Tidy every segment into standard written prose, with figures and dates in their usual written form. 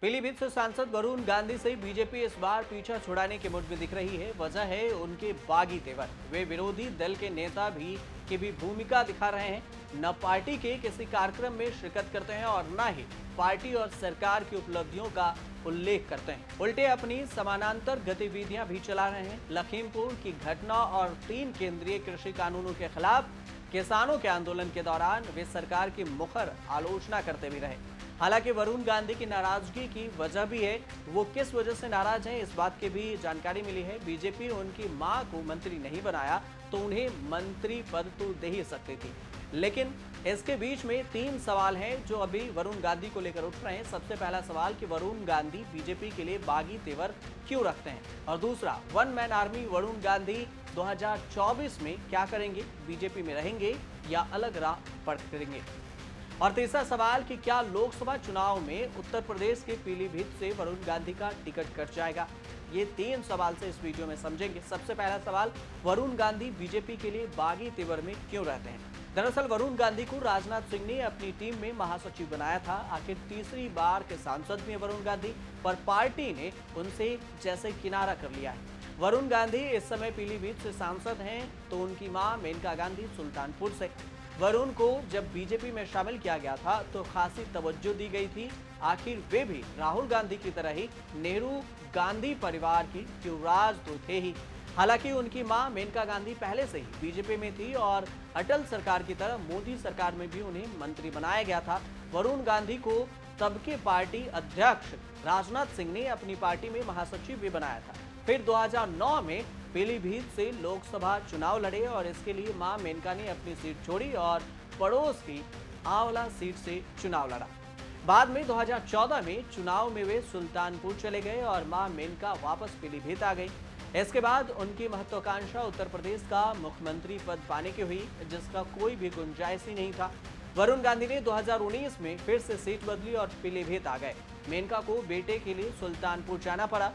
पीलीभीत से सांसद वरुण गांधी से बीजेपी इस बार पीछा छुड़ाने के मूड में दिख रही है। वजह है उनके बागी तेवर। वे विरोधी दल के नेता की भी भूमिका दिखा रहे हैं। न पार्टी के किसी कार्यक्रम में शिरकत करते हैं और न ही पार्टी और सरकार की उपलब्धियों का उल्लेख करते हैं। उल्टे अपनी समानांतर गतिविधियां भी चला रहे हैं। लखीमपुर की घटना और 3 केंद्रीय कृषि कानूनों के खिलाफ किसानों के आंदोलन के दौरान वे सरकार की मुखर आलोचना करते भी रहे। हालांकि वरुण गांधी की नाराजगी की वजह भी है। वो किस वजह से नाराज हैं, इस बात की भी जानकारी मिली है। बीजेपी उनकी मां को मंत्री नहीं बनाया तो उन्हें मंत्री पद तो दे ही सकती थी, लेकिन इसके बीच में 3 सवाल हैं जो अभी वरुण गांधी को लेकर उठ रहे हैं। सबसे पहला सवाल कि वरुण गांधी बीजेपी के लिए बागी तेवर क्यों रखते हैं, और दूसरा, one man army Varun Gandhi 2024 में क्या करेंगे, बीजेपी में रहेंगे या अलग राह पकड़ेंगे। और तीसरा सवाल कि क्या लोकसभा चुनाव में उत्तर प्रदेश के पीलीभीत से वरुण गांधी का टिकट कट जाएगा। ये 3 सवाल से इस वीडियो में समझेंगे। सबसे पहला सवाल, वरुण गांधी बीजेपी के लिए बागी तेवर में क्यों रहते हैं। दरअसल वरुण गांधी को राजनाथ सिंह ने अपनी टीम में महासचिव बनाया था। आखिर तीसरी बार के सांसद में वरुण गांधी, पर पार्टी ने उनसे जैसे किनारा कर लिया है। वरुण गांधी इस समय पीलीभीत से सांसद हैं तो उनकी मां मेनका गांधी सुल्तानपुर से। वरुण को जब बीजेपी में शामिल किया गया था तो खासी तवज्जो दी गई थी। आखिर वे भी राहुल गांधी की तरह ही नेहरू गांधी परिवार की युवराज तो थे ही। हालांकि उनकी मां मेनका गांधी पहले से ही बीजेपी में थी और अटल सरकार की तरह मोदी सरकार में भी उन्हें मंत्री बनाया गया था। वरुण गांधी को तब के पार्टी अध्यक्ष राजनाथ सिंह ने अपनी पार्टी में महासचिव भी बनाया था। फिर 2009 में पीलीभीत से लोकसभा चुनाव लड़े और इसके लिए मां मेनका ने अपनी सीट छोड़ी और पड़ोस की आंवला सीट से चुनाव लड़ा। बाद में 2014 में चुनाव में वे सुल्तानपुर चले गए और मां मेनका वापस पीलीभीत आ गई। इसके बाद उनकी महत्वाकांक्षा उत्तर प्रदेश का मुख्यमंत्री पद पाने की हुई, जिसका कोई भी गुंजाइश ही नहीं था। वरुण गांधी ने 2019 में फिर से सीट बदली और पीलीभीत आ गए। मेनका को बेटे के लिए सुल्तानपुर जाना पड़ा।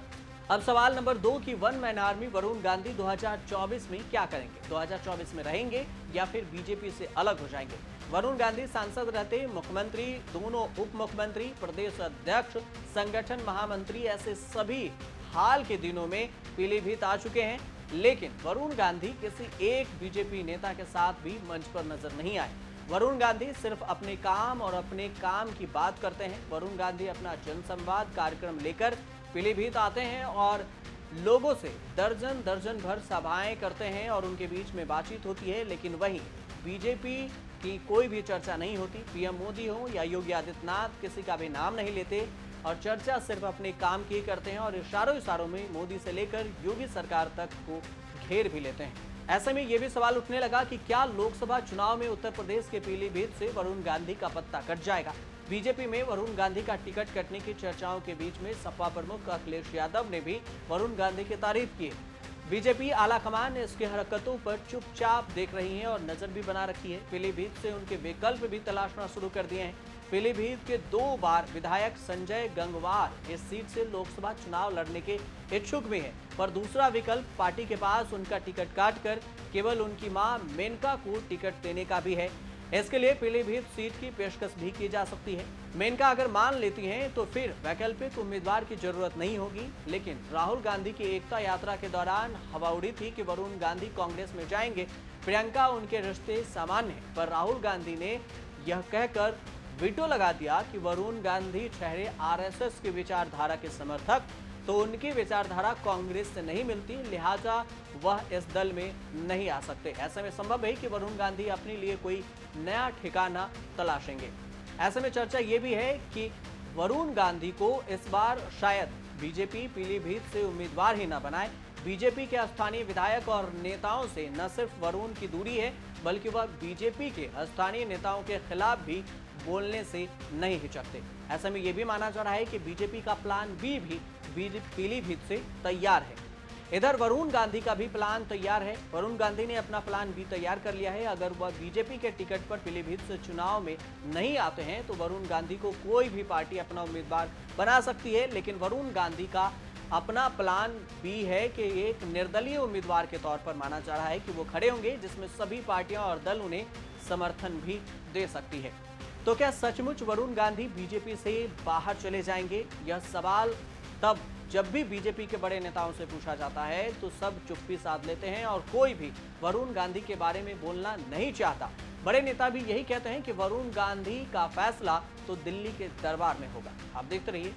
अब सवाल नंबर 2 की one man army Varun Gandhi 2024 में क्या करेंगे। 2024 में रहेंगे या फिर बीजेपी से अलग हो जाएंगे। वरुण गांधी सांसद रहते, मुख्यमंत्री, दोनों उप मुख्यमंत्री, प्रदेश अध्यक्ष, संगठन महामंत्री, ऐसे सभी हाल के दिनों में पीलीभीत आ चुके हैं। लेकिन वरुण गांधी किसी एक बीजेपी नेता के साथ भी मंच पर नजर नहीं आए। वरुण गांधी सिर्फ अपने काम और अपने काम की बात करते हैं। वरुण गांधी अपना जनसंवाद कार्यक्रम लेकर पीलीभीत आते हैं और लोगों से दर्जन दर्जन भर सभाएं करते हैं और उनके बीच में बातचीत होती है, लेकिन वहीं बीजेपी की कोई भी चर्चा नहीं होती। पीएम मोदी हो या योगी आदित्यनाथ, किसी का भी नाम नहीं लेते और चर्चा सिर्फ अपने काम की करते हैं और इशारों इशारों में मोदी से लेकर योगी सरकार तक को घेर भी लेते हैं। ऐसे में यह भी सवाल उठने लगा कि क्या लोकसभा चुनाव में उत्तर प्रदेश के पीलीभीत से वरुण गांधी का पत्ता कट जाएगा। बीजेपी में वरुण गांधी का टिकट कटने की चर्चाओं के बीच में सपा प्रमुख अखिलेश यादव ने भी वरुण गांधी की तारीफ की है। बीजेपी आलाकमान इसकी हरकतों पर चुपचाप देख रही है और नजर भी बना रखी है। पीलीभीत से उनके विकल्प भी तलाशना शुरू कर दिए हैं। पीलीभीत के 2 बार विधायक संजय गंगवार इस सीट से लोकसभा चुनाव लड़ने के इच्छुक भी हैं, पर दूसरा विकल्प पार्टी के पास उनका टिकट काटकर केवल उनकी मां मेनका को टिकट देने का भी है। इसके लिए पीलीभीत सीट की पेशकश भी की जा सकती है। मेनका अगर मान लेती हैं तो फिर वैकल्पिक उम्मीदवार की जरूरत नहीं होगी। लेकिन राहुल गांधी की एकता यात्रा के दौरान हवा उड़ी थी कि वरुण गांधी कांग्रेस में जाएंगे। प्रियंका उनके रिश्ते सामान्य है, पर राहुल गांधी ने यह कहकर वीटो लगा दिया कि वरुण गांधी ठहरे आरएसएस की विचारधारा के समर्थक, तो उनकी विचारधारा कांग्रेस से नहीं मिलती, लिहाजा वह इस दल में नहीं आ सकते। ऐसे में संभव है कि वरुण गांधी अपने लिए कोई नया ठिकाना तलाशेंगे। ऐसे में चर्चा ये भी है कि वरुण गांधी को इस बार शायद बीजेपी पीलीभीत से उम्मीदवार ही न बनाए। बीजेपी के स्थानीय विधायक और नेताओं से न सिर्फ वरुण की दूरी है, बल्कि वह बीजेपी के स्थानीय नेताओं के खिलाफ भी बोलने से नहीं हिचकते। ऐसे में यह भी माना जा रहा है कि बीजेपी का प्लान बी भी पीलीभीत से तैयार है। इधर वरुण गांधी का भी प्लान तैयार है। वरुण गांधी ने अपना प्लान भी तैयार कर लिया है। अगर वह बीजेपी के टिकट पर पीलीभीत से चुनाव में नहीं आते हैं तो वरुण गांधी को कोई भी पार्टी अपना उम्मीदवार बना सकती है, लेकिन वरुण गांधी का अपना प्लान बी है कि एक निर्दलीय उम्मीदवार के तौर पर माना जा रहा है कि वो खड़े होंगे, जिसमें सभी पार्टियां और दल उन्हें समर्थन भी दे सकती है। तो क्या सचमुच वरुण गांधी बीजेपी से बाहर चले जाएंगे? यह सवाल तब जब भी बीजेपी के बड़े नेताओं से पूछा जाता है तो सब चुप्पी साध लेते हैं और कोई भी वरुण गांधी के बारे में बोलना नहीं चाहता। बड़े नेता भी यही कहते हैं कि वरुण गांधी का फैसला तो दिल्ली के दरबार में होगा। आप देखते रहिए